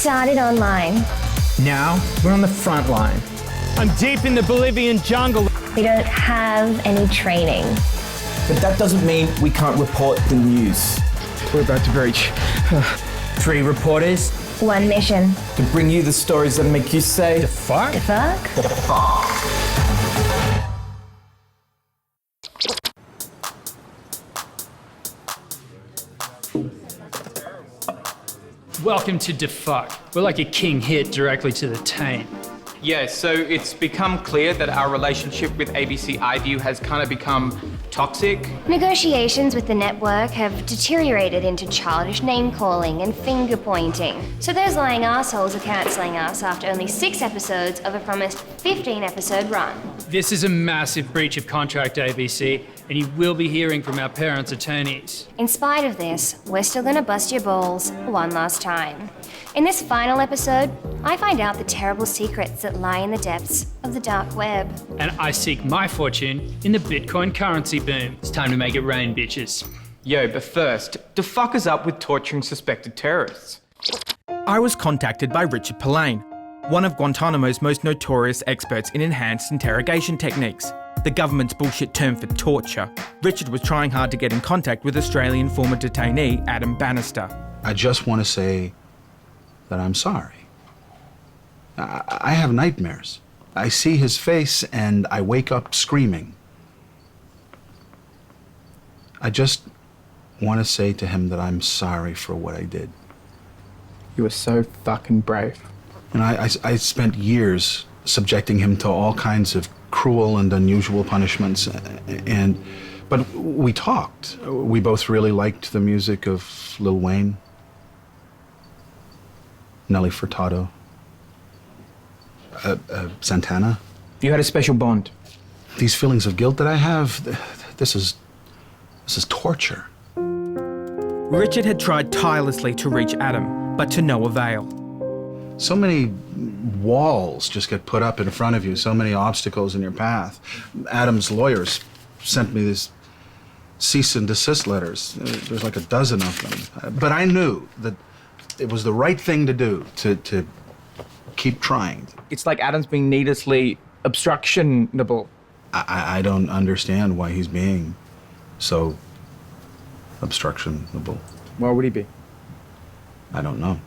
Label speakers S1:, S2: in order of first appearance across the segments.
S1: started online.
S2: Now we're on the front line.
S3: I'm deep in the Bolivian jungle.
S1: We don't have any training.
S4: But that doesn't mean we can't report the news.
S2: We're about to breach.
S4: 3 reporters.
S1: 1 mission.
S4: To bring you the stories that make you say...
S2: DAFUQ?
S1: DAFUQ?
S4: DAFUQ.
S3: Welcome to DAFUQ. We're like a king hit directly to the taint.
S5: Yeah, so it's become clear that our relationship with ABC iView has kind of become toxic.
S1: Negotiations with the network have deteriorated into childish name-calling and finger-pointing. So those lying assholes are cancelling us after only 6 episodes of a promised 15-episode run.
S3: This is a massive breach of contract, ABC, and you will be hearing from our parents' attorneys.
S1: In spite of this, we're still gonna bust your balls one last time. In this final episode, I find out the terrible secrets that lie in the depths of the dark web.
S3: And I seek my fortune in the Bitcoin currency boom. It's time to make it rain, bitches.
S5: Yo, but first, DAFUQ is up with torturing suspected terrorists.
S6: I was contacted by Richard Pillane, one of Guantanamo's most notorious experts in enhanced interrogation techniques, the government's bullshit term for torture. Richard was trying hard to get in contact with Australian former detainee Adam Bannister.
S7: I just want to say that I'm sorry. I have nightmares. I see his face and I wake up screaming. I just want to say to him that I'm sorry for what I did.
S2: You were so fucking brave.
S7: And I spent years subjecting him to all kinds of cruel and unusual punishments, but we talked. We both really liked the music of Lil Wayne, Nelly Furtado, Santana.
S2: You had a special bond.
S7: These feelings of guilt that I have, this is torture.
S6: Richard had tried tirelessly to reach Adam, but to no avail.
S7: So many walls just get put up in front of you, so many obstacles in your path. Adam's lawyers sent me these cease and desist letters. There's like a dozen of them. But I knew that it was the right thing to do, to keep trying.
S2: It's like Adam's being needlessly obstructionable.
S7: I don't understand why he's being so obstructionable.
S2: Why would he be?
S7: I don't know.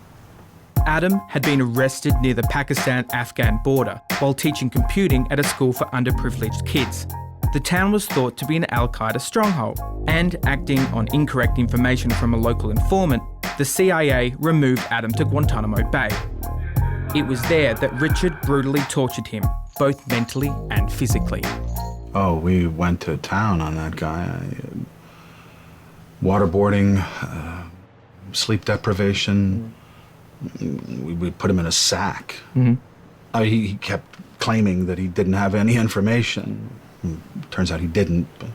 S6: Adam had been arrested near the Pakistan-Afghan border while teaching computing at a school for underprivileged kids. The town was thought to be an Al-Qaeda stronghold, and acting on incorrect information from a local informant, the CIA removed Adam to Guantanamo Bay. It was there that Richard brutally tortured him, both mentally and physically.
S7: Oh, we went to town on that guy. Waterboarding, sleep deprivation. We put him in a sack. Mm-hmm. He kept claiming that he didn't have any information. Turns out he didn't. But...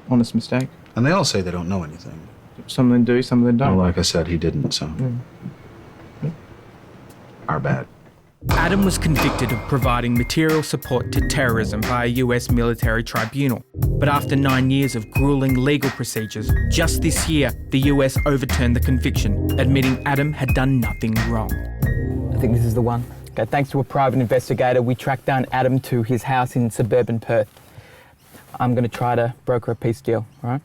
S2: Honest mistake.
S7: And they all say they don't know anything.
S2: Some of them do, some of them don't.
S7: Well, like I said, he didn't, so... Our bad.
S6: Adam was convicted of providing material support to terrorism by a US military tribunal. But after 9 years of grueling legal procedures, just this year, the US overturned the conviction, admitting Adam had done nothing wrong.
S8: I think this is the one. Okay, thanks to a private investigator, we tracked down Adam to his house in suburban Perth. I'm going to try to broker a peace deal, all right?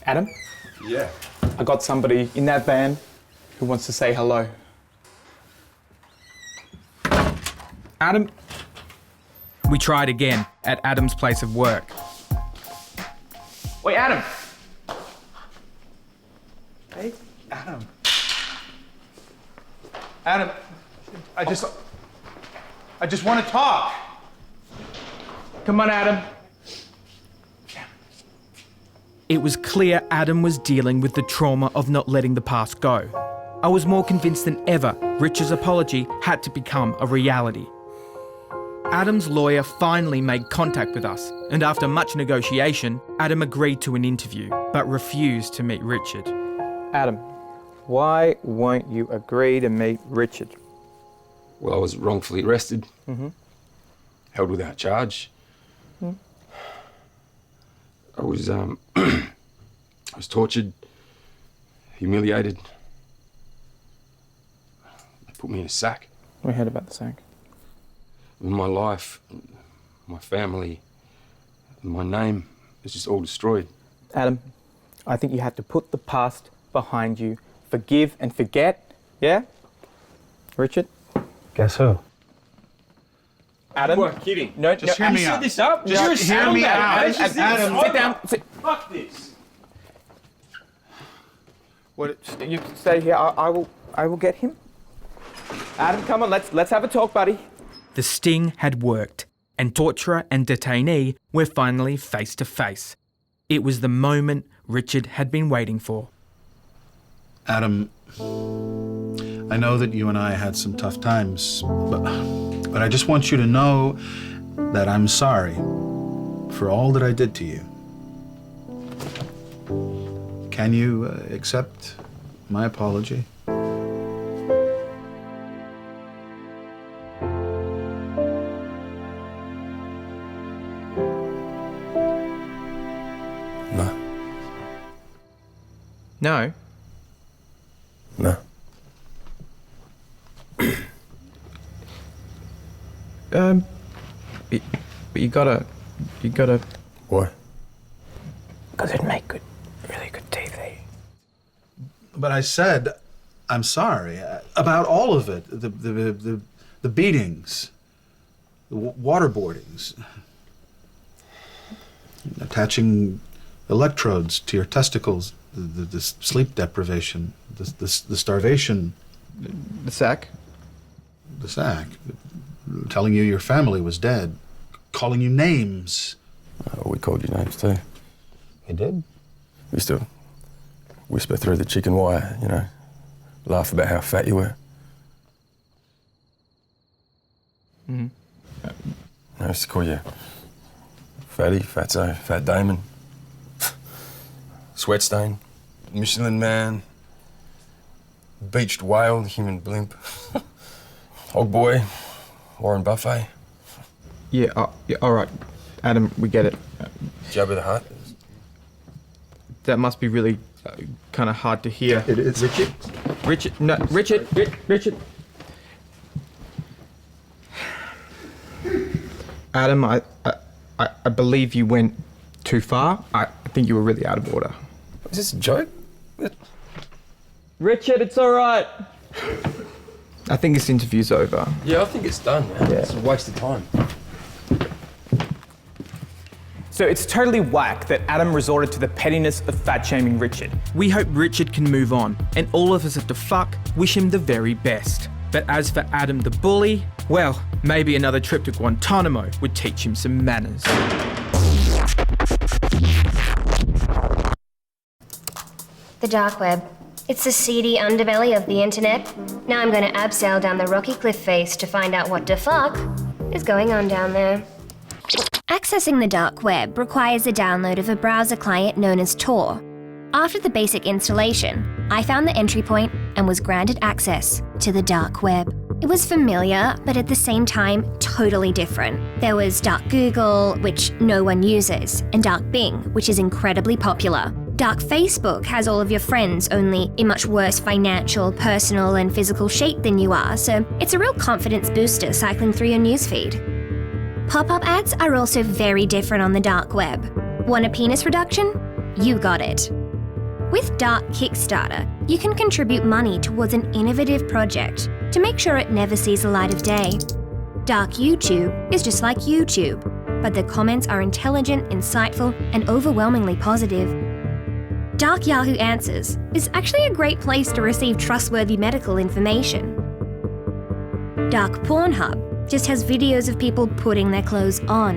S8: Adam?
S7: Yeah.
S8: I got somebody in that van who wants to say hello.
S6: Adam? We tried again at Adam's place of work.
S5: Wait, Adam! Hey, Adam. Adam, I just want to talk. Come on, Adam.
S6: It was clear Adam was dealing with the trauma of not letting the past go. I was more convinced than ever Richard's apology had to become a reality. Adam's lawyer finally made contact with us, and after much negotiation, Adam agreed to an interview, but refused to meet Richard.
S8: Adam, why won't you agree to meet Richard?
S9: Well, I was wrongfully arrested, held without charge. I was I was tortured, humiliated. They put me in a sack.
S6: We heard about the sack.
S9: My life, my family, my name is just all destroyed.
S8: Adam, I think you have to put the past behind you. Forgive and forget, yeah? Richard?
S7: Guess who?
S8: Adam?
S9: You are kidding.
S8: No,
S7: Just hear me out.
S9: This up?
S7: Just hear me out.
S8: Adam, sit down.
S9: Fuck this.
S8: What? You stay here. I will get him. Adam, come on. Let's have a talk, buddy.
S6: The sting had worked, and torturer and detainee were finally face to face. It was the moment Richard had been waiting for.
S7: Adam, I know that you and I had some tough times, but I just want you to know that I'm sorry for all that I did to you. Can you accept my apology?
S6: No?
S9: No.
S6: But you gotta...
S9: Why?
S8: Because it'd make really good TV.
S7: But I said, I'm sorry about all of it. The beatings, the waterboardings, attaching electrodes to your testicles, the sleep deprivation, the starvation.
S6: The sack?
S7: The sack. Telling you your family was dead. Calling you names.
S9: We called you names too.
S7: You did?
S9: We used to whisper through the chicken wire, you know, laugh about how fat you were.
S6: Mm-hmm.
S9: I used to call you Fatty, Fatso, Fat Damon, Sweat Stain, Michelin Man, Beached Whale, Human Blimp, Hog Boy, Warren Buffet,
S6: Yeah, all right. Adam, we get it.
S9: Jabba the Hutt.
S6: That must be really kind of hard to hear.
S7: It is.
S6: Richard. Adam, I believe you went too far. I think you were really out of order.
S9: Is this a joke?
S8: Richard, it's all right.
S6: I think this interview's over.
S9: Yeah, I think it's done, man.
S6: Yeah.
S9: It's a waste of time.
S8: So it's totally whack that Adam resorted to the pettiness of fat-shaming Richard.
S6: We hope Richard can move on, and all of us at DAFUQ wish him the very best. But as for Adam the bully, well, maybe another trip to Guantanamo would teach him some manners.
S1: The dark web. It's the seedy underbelly of the internet. Now I'm going to abseil down the rocky cliff face to find out what DAFUQ is going on down there. Accessing the dark web requires the download of a browser client known as Tor. After the basic installation, I found the entry point and was granted access to the dark web. It was familiar, but at the same time, totally different. There was Dark Google, which no one uses, and Dark Bing, which is incredibly popular. Dark Facebook has all of your friends, only in much worse financial, personal, and physical shape than you are, so it's a real confidence booster cycling through your newsfeed. Pop-up ads are also very different on the dark web. Want a penis reduction? You got it. With Dark Kickstarter, you can contribute money towards an innovative project to make sure it never sees the light of day. Dark YouTube is just like YouTube, but the comments are intelligent, insightful, and overwhelmingly positive. Dark Yahoo Answers is actually a great place to receive trustworthy medical information. Dark Pornhub just has videos of people putting their clothes on.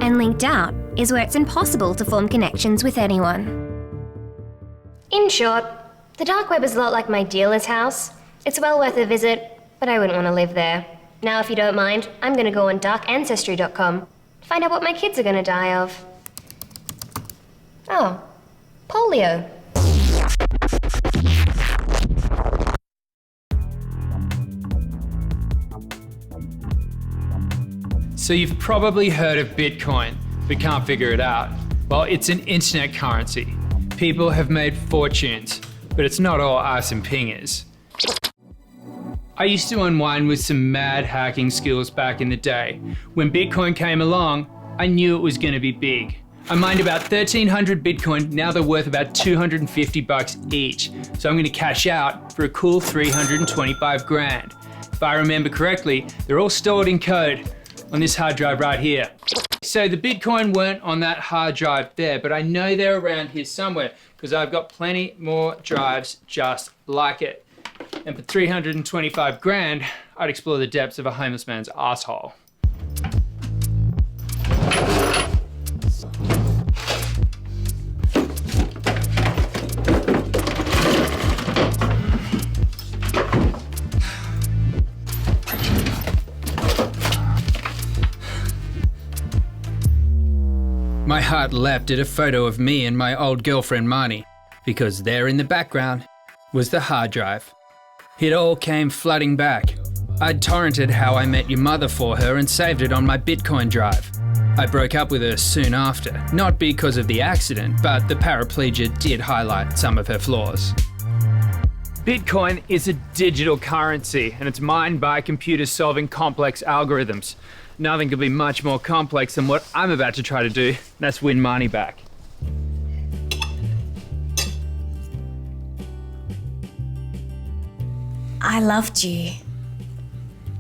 S1: And Linked Out is where it's impossible to form connections with anyone. In short, the dark web is a lot like my dealer's house. It's well worth a visit, but I wouldn't want to live there. Now, if you don't mind, I'm going to go on darkancestry.com to find out what my kids are going to die of. Oh, polio.
S3: So you've probably heard of Bitcoin, but can't figure it out. Well, it's an internet currency. People have made fortunes, but it's not all ice and pingers. I used to unwind with some mad hacking skills back in the day. When Bitcoin came along, I knew it was going to be big. I mined about 1,300 Bitcoin, now they're worth about $250 each. So I'm going to cash out for a cool 325 grand. If I remember correctly, they're all stored in code on this hard drive right here. So the Bitcoin weren't on that hard drive there, but I know they're around here somewhere because I've got plenty more drives just like it. And for 325 grand, I'd explore the depths of a homeless man's asshole. My heart leapt at a photo of me and my old girlfriend Marnie, because there in the background was the hard drive. It all came flooding back. I'd torrented How I Met Your Mother for her and saved it on my Bitcoin drive. I broke up with her soon after, not because of the accident, but the paraplegia did highlight some of her flaws. Bitcoin is a digital currency, and it's mined by computers solving complex algorithms. Nothing could be much more complex than what I'm about to try to do. That's win Marnie back.
S10: I loved you,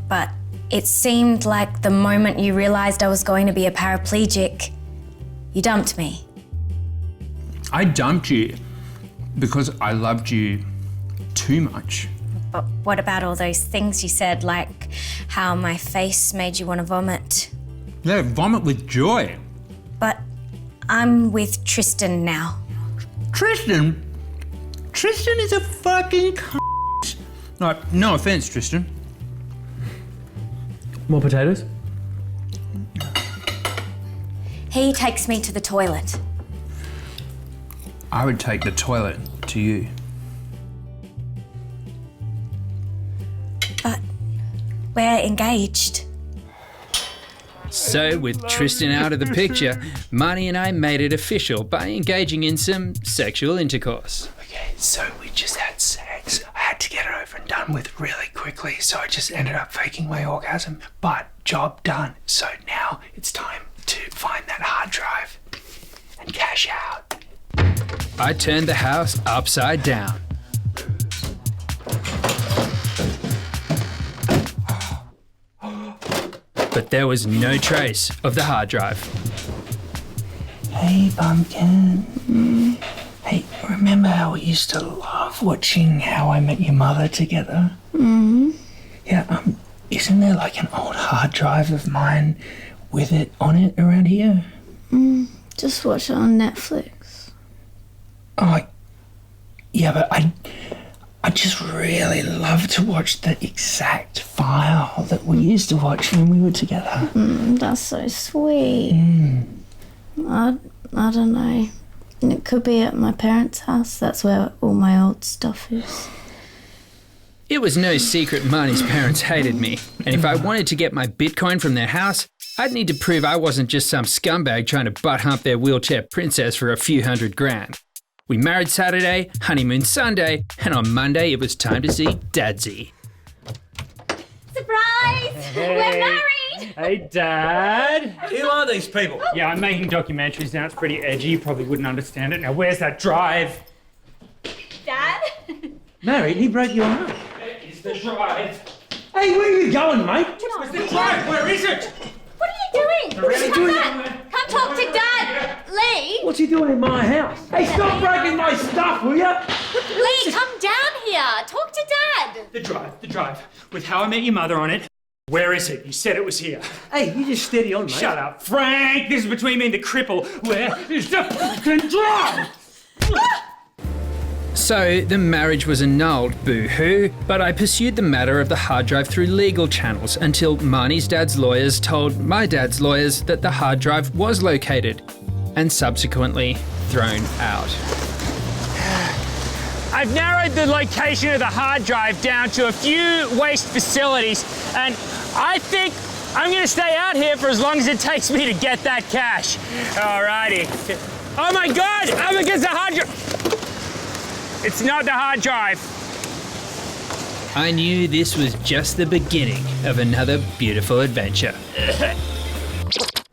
S10: but it seemed like the moment you realized I was going to be a paraplegic, you dumped me.
S3: I dumped you because I loved you too much.
S10: But what about all those things you said, like how my face made you want to vomit?
S3: Yeah, vomit with joy.
S10: But I'm with Tristan now.
S3: Tristan? Tristan is a fucking c***. No offense, Tristan.
S4: More potatoes?
S10: He takes me to the toilet.
S3: I would take the toilet to you.
S10: But we're engaged.
S3: So, with Tristan out of the picture, Marnie and I made it official by engaging in some sexual intercourse.
S11: Okay, so we just had sex. I had to get it over and done with really quickly, so I just ended up faking my orgasm. But job done. So now it's time to find that hard drive and cash out.
S3: I turned the house upside down. But there was no trace of the hard drive.
S11: Hey, Pumpkin. Hey, remember how we used to love watching How I Met Your Mother together? Yeah, isn't there like an old hard drive of mine with it on it around here?
S10: Just watch it on Netflix.
S11: Oh, yeah, but I just really love to watch the exact file that we used to watch when we were together.
S10: That's so sweet. I don't know. It could be at my parents' house. That's where all my old stuff is.
S3: It was no secret Marnie's parents hated me, and if I wanted to get my Bitcoin from their house, I'd need to prove I wasn't just some scumbag trying to butt hump their wheelchair princess for a few $100 grand. We married Saturday, honeymoon Sunday, and on Monday it was time to see Dadsy.
S1: Surprise! We're married!
S12: Hey, Dad.
S11: Who are these people?
S12: Yeah, I'm making documentaries now. It's pretty edgy. You probably wouldn't understand it. Now, where's that drive?
S1: Dad?
S11: Married? He broke your heart.
S12: Where is the drive?
S11: Hey, where are you going, mate?
S12: Where's the drive? Where is it?
S1: What are you doing? Come back! Come talk to Dad! Lee!
S11: What's he doing in my house? Hey, stop breaking my stuff, will ya?
S1: Lee, come down here! Talk to Dad!
S12: The drive. With How I Met Your Mother on it. Where is it? You said it was here.
S11: Hey, you just steady on, mate.
S12: Shut up, Frank! This is between me and the cripple. Where is the fucking drive?
S3: So the marriage was annulled, boo-hoo, but I pursued the matter of the hard drive through legal channels until Marnie's dad's lawyers told my dad's lawyers that the hard drive was located and subsequently thrown out.
S12: I've narrowed the location of the hard drive down to a few waste facilities, and I think I'm gonna stay out here for as long as it takes me to get that cash. Alrighty. Oh my God, I'm against the hard drive. It's not the hard drive. I knew this was just the beginning of another beautiful adventure.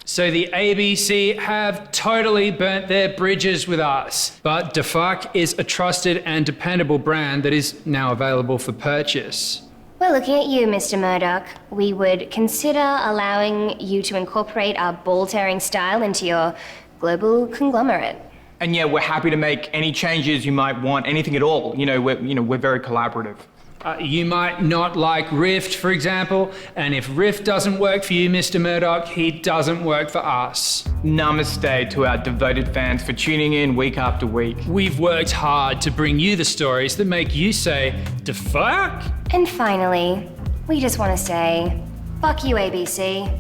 S12: So the ABC have totally burnt their bridges with us, but DAFUQ is a trusted and dependable brand that is now available for purchase.
S1: Well, looking at you, Mr. Murdoch, we would consider allowing you to incorporate our ball-tearing style into your global conglomerate.
S5: And yeah, we're happy to make any changes you might want, anything at all. We're very collaborative.
S3: You might not like Rift, for example, and if Rift doesn't work for you, Mr. Murdoch, he doesn't work for us.
S5: Namaste to our devoted fans for tuning in week after week.
S3: We've worked hard to bring you the stories that make you say, DAFUQ?
S1: And finally, we just want to say, fuck you, ABC.